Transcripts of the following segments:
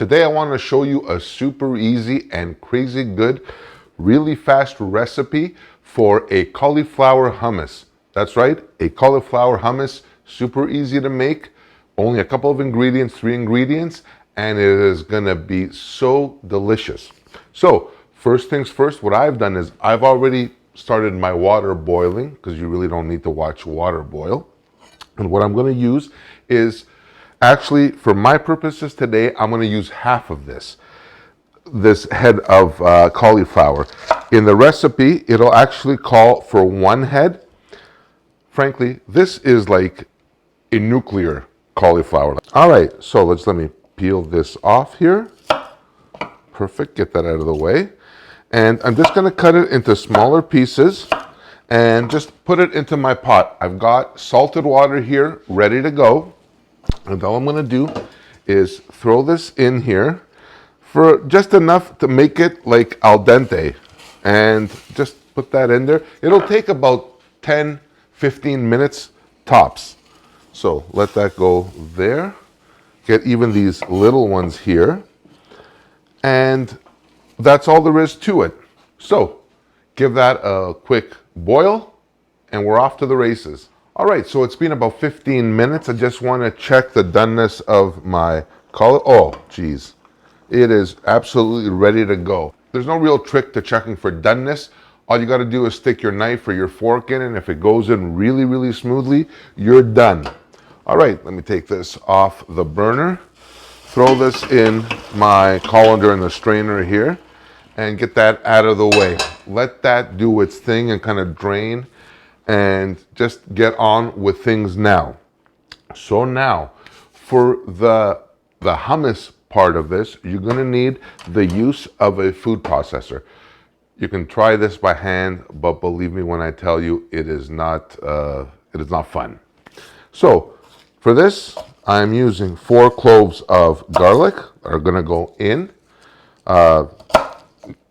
Today I want to show you a super easy and crazy good, really fast recipe for a cauliflower hummus. That's right, a cauliflower hummus, super easy to make, only a couple of ingredients, 3 ingredients, and it is gonna be so delicious. So first things first, what I've done is I've already started my water boiling, because you really don't need to watch water boil. And what I'm gonna use is, actually, for my purposes today, I'm going to use half of this head of cauliflower. In the recipe, it'll actually call for 1 head. Frankly, this is like a nuclear cauliflower. All right, so let me peel this off here. Perfect, get that out of the way. And I'm just going to cut it into smaller pieces and just put it into my pot. I've got salted water here ready to go. And all I'm going to do is throw this in here for just enough to make it like al dente. And just put that in there. It'll take about 10-15 minutes tops. So let that go there. Get even these little ones here. And that's all there is to it. So give that a quick boil and we're off to the races. All right, so it's been about 15 minutes. I just want to check the doneness of my cauliflower. Oh, geez. It is absolutely ready to go. There's no real trick to checking for doneness. All you got to do is stick your knife or your fork in, and if it goes in really, really smoothly, you're done. All right, let me take this off the burner. Throw this in my colander in the strainer here and get that out of the way. Let that do its thing and kind of drain, and just get on with things now. So now, for the hummus part of this, you're gonna need the use of a food processor. You can try this by hand, but believe me when I tell you, it is not fun. So, for this, I'm using 4 cloves of garlic that are gonna go in.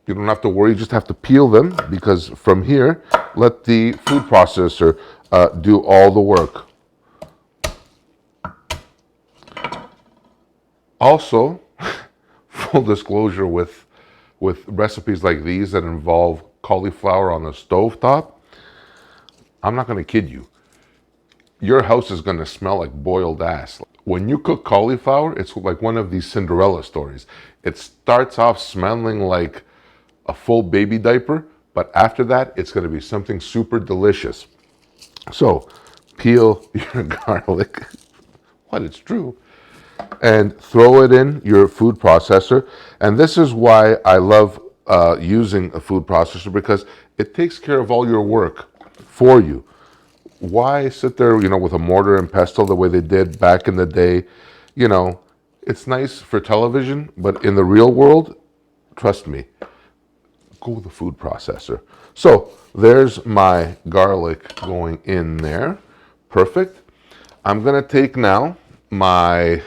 You don't have to worry, you just have to peel them, because from here, let the food processor do all the work. Also, full disclosure, with recipes like these that involve cauliflower on the stovetop, I'm not going to kid you. Your house is going to smell like boiled ass. When you cook cauliflower, it's like one of these Cinderella stories. It starts off smelling like a full baby diaper, but after that, it's going to be something super delicious. So, peel your garlic. What? It's true. And throw it in your food processor. And this is why I love using a food processor, because it takes care of all your work for you. Why sit there, with a mortar and pestle the way they did back in the day? It's nice for television, but in the real world, trust me, go with the food processor. So there's my garlic going in there. Perfect. I'm going to take now my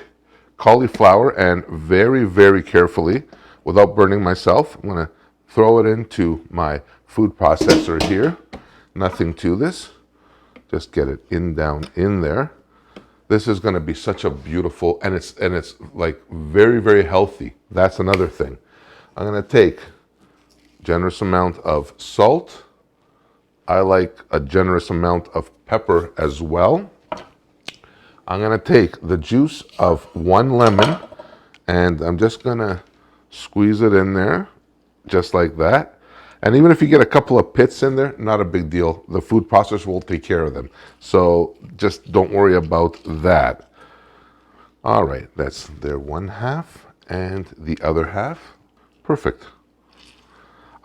cauliflower and very, very carefully, without burning myself, I'm going to throw it into my food processor here. Nothing to this. Just get it down in there. This is going to be such a beautiful, and it's like very, very healthy. That's another thing. I'm going to take generous amount of salt. I like a generous amount of pepper as well. I'm going to take the juice of 1 lemon, and I'm just going to squeeze it in there, just like that. And even if you get a couple of pits in there, not a big deal. The food processor will take care of them. So just don't worry about that. All right, that's their 1/2 and the other half. Perfect.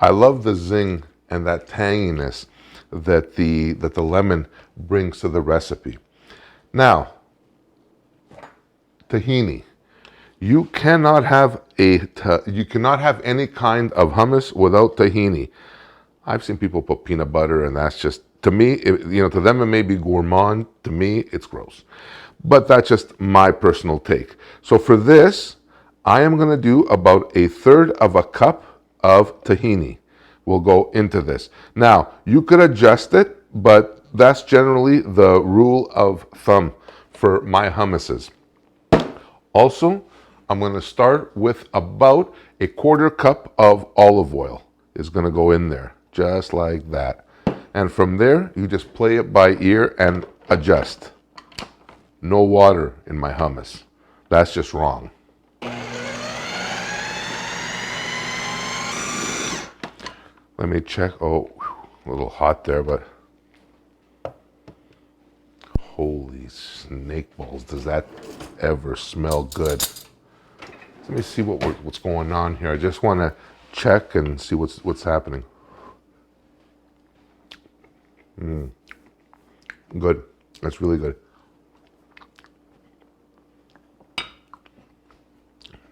I love the zing and that tanginess that the lemon brings to the recipe. Now, tahini. You cannot have any kind of hummus without tahini. I've seen people put peanut butter, and that's just, to me, to them it may be gourmand. To me, it's gross. But that's just my personal take. So for this, I am going to do about 1/3 cup of tahini will go into this. Now, you could adjust it, but that's generally the rule of thumb for my hummuses. Also, I'm going to start with about a quarter cup of olive oil is going to go in there, just like that. And from there, you just play it by ear and adjust. No water in my hummus. That's just wrong. Let me check. Oh, a little hot there, but holy snake balls, does that ever smell good? Let me see what's going on here. I just want to check and see what's happening. Good. That's really good.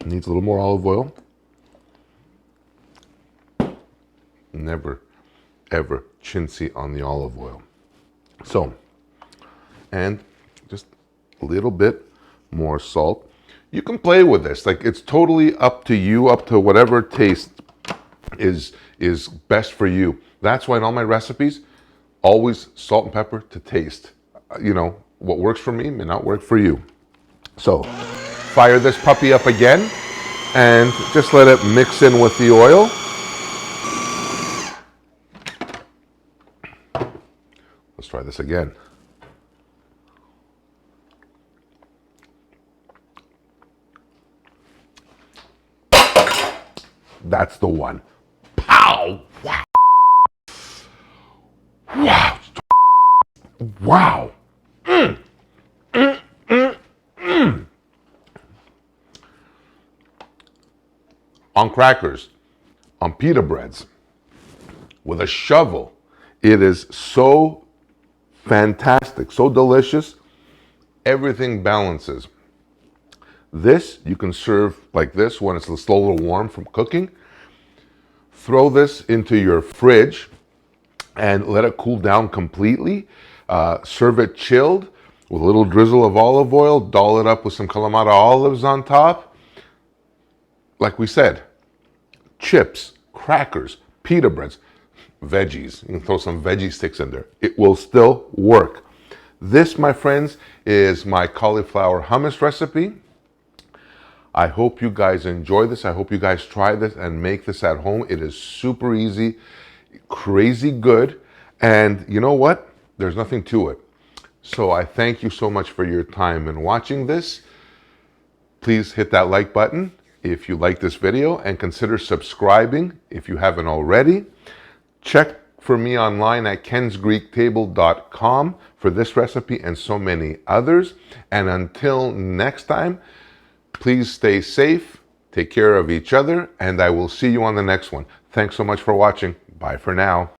Needs a little more olive oil. Never, ever chintzy on the olive oil. So, and just a little bit more salt. You can play with this. Like, it's totally up to you, up to whatever taste is best for you. That's why in all my recipes, always salt and pepper to taste. You know, what works for me may not work for you. So, fire this puppy up again and just let it mix in with the oil. Let's try this again. That's the one. Pow! Wow! Wow! Wow! On crackers, on pita breads, with a shovel. It is so fantastic, so delicious. Everything balances. This you can serve like this when it's still a little warm from cooking. Throw this into your fridge and let it cool down completely. Serve it chilled with a little drizzle of olive oil. Doll it up with some Kalamata olives on top. Like we said, chips, crackers, pita breads, veggies. You can throw some veggie sticks in there. It will still work. This, my friends, is my cauliflower hummus recipe. I hope you guys enjoy this. I hope you guys try this and make this at home. It is super easy, crazy good. And you know what? There's nothing to it. So I thank you so much for your time in watching this. Please hit that like button if you like this video and consider subscribing if you haven't already. Check for me online at kensgreektable.com for this recipe and so many others. And until next time, please stay safe, take care of each other, and I will see you on the next one. Thanks so much for watching. Bye for now.